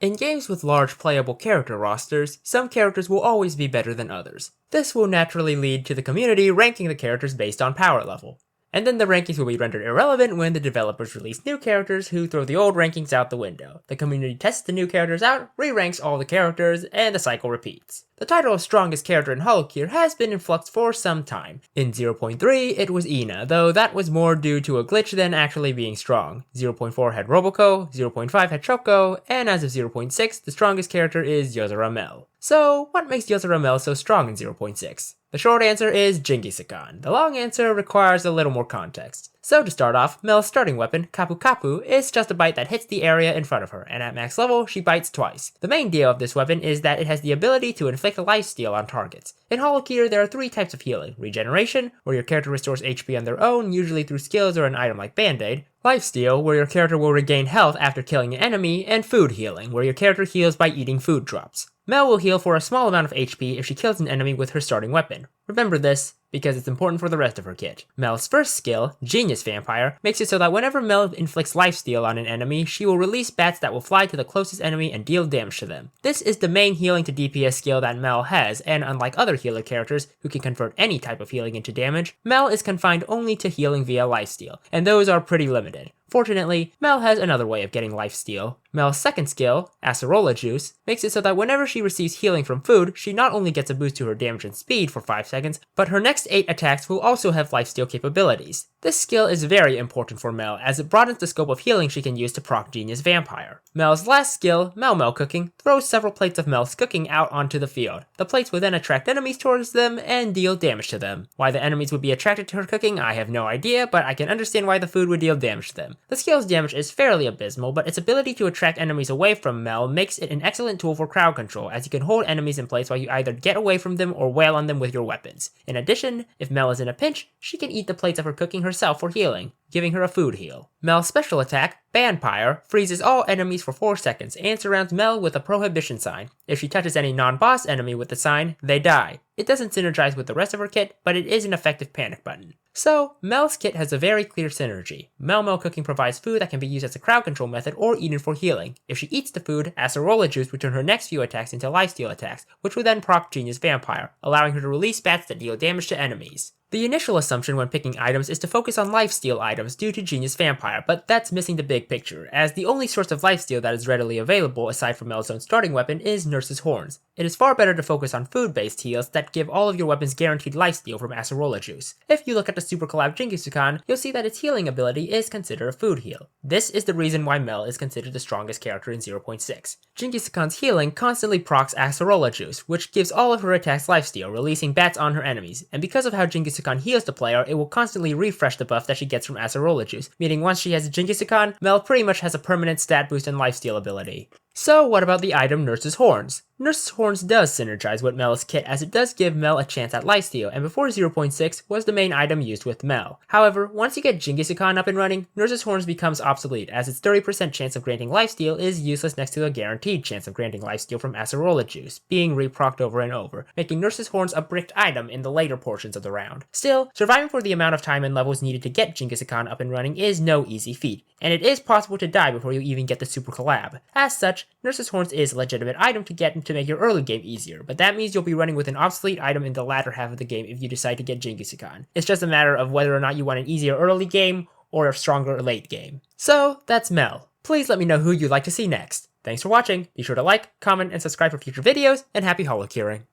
In games with large playable character rosters, some characters will always be better than others. This will naturally lead to the community ranking the characters based on power level. And then the rankings will be rendered irrelevant when the developers release new characters who throw the old rankings out the window. The community tests the new characters out, re-ranks all the characters, and the cycle repeats. The title of strongest character in Holocure has been in flux for some time. In 0.3, it was Ina, though that was more due to a glitch than actually being strong. 0.4 had Roboco, 0.5 had Choco, and as of 0.6, the strongest character is Yozora Mel. So, what makes Yozora Mel so strong in 0.6? The short answer is Jingisukan. The long answer requires a little more context. So to start off, Mel's starting weapon, Kapu Kapu, is just a bite that hits the area in front of her, and at max level, she bites twice. The main deal of this weapon is that it has the ability to inflict a lifesteal on targets. In Holocure, there are 3 types of healing: regeneration, where your character restores HP on their own, usually through skills or an item like Band-Aid; lifesteal, where your character will regain health after killing an enemy; and food healing, where your character heals by eating food drops. Mel will heal for a small amount of HP if she kills an enemy with her starting weapon. Remember this, because it's important for the rest of her kit. Mel's first skill, Genius Vampire, makes it so that whenever Mel inflicts lifesteal on an enemy, she will release bats that will fly to the closest enemy and deal damage to them. This is the main healing to DPS skill that Mel has, and unlike other healer characters who can convert any type of healing into damage, Mel is confined only to healing via lifesteal, and those are pretty limited. Fortunately, Mel has another way of getting lifesteal. Mel's second skill, Acerola Juice, makes it so that whenever she receives healing from food, she not only gets a boost to her damage and speed for 5 seconds, but her next 8 attacks will also have lifesteal capabilities. This skill is very important for Mel, as it broadens the scope of healing she can use to proc Genius Vampire. Mel's last skill, Mel Cooking, throws several plates of Mel's cooking out onto the field. The plates will then attract enemies towards them and deal damage to them. Why the enemies would be attracted to her cooking, I have no idea, but I can understand why the food would deal damage to them. The skill's damage is fairly abysmal, but its ability to attract enemies away from Mel makes it an excellent tool for crowd control, as you can hold enemies in place while you either get away from them or wail on them with your weapons. In addition, if Mel is in a pinch, she can eat the plates of her cooking herself for healing, giving her a food heal. Mel's special attack, Vampire, freezes all enemies for 4 seconds and surrounds Mel with a prohibition sign. If she touches any non-boss enemy with the sign, they die. It doesn't synergize with the rest of her kit, but it is an effective panic button. So, Mel's kit has a very clear synergy. Mel Cooking provides food that can be used as a crowd control method or eaten for healing. If she eats the food, Acerola Juice will turn her next few attacks into lifesteal attacks, which will then proc Genius Vampire, allowing her to release bats that deal damage to enemies. The initial assumption when picking items is to focus on lifesteal items due to Genius Vampire, but that's missing the big picture, as the only source of lifesteal that is readily available aside from Mel's own starting weapon is Nurse's Horns. It is far better to focus on food-based heals that give all of your weapons guaranteed lifesteal from Acerola Juice. If you look at the Super Collab Jingisukan, you'll see that its healing ability is considered a food heal. This is the reason why Mel is considered the strongest character in 0.6. Jingisukan's healing constantly procs Acerola Juice, which gives all of her attacks lifesteal, releasing bats on her enemies, and because of how Jingisukan heals the player, it will constantly refresh the buff that she gets from Acerola Juice, meaning once she has a Jingisukan, Mel pretty much has a permanent stat boost and lifesteal ability. So what about the item Nurse's Horns? Nurse's Horns does synergize with Mel's kit, as it does give Mel a chance at lifesteal, and before 0.6 was the main item used with Mel. However, once you get Jingisukan up and running, Nurse's Horns becomes obsolete, as its 30% chance of granting lifesteal is useless next to a guaranteed chance of granting lifesteal from Acerola Juice, being reprocced over and over, making Nurse's Horns a bricked item in the later portions of the round. Still, surviving for the amount of time and levels needed to get Jingisukan up and running is no easy feat, and it is possible to die before you even get the Super Collab. As such, Nurse's Horns is a legitimate item to get to make your early game easier, but that means you'll be running with an obsolete item in the latter half of the game if you decide to get Jingisukan. It's just a matter of whether or not you want an easier early game or a stronger late game. So, that's Mel. Please let me know who you'd like to see next. Thanks for watching, be sure to like, comment, and subscribe for future videos, and happy holocuring.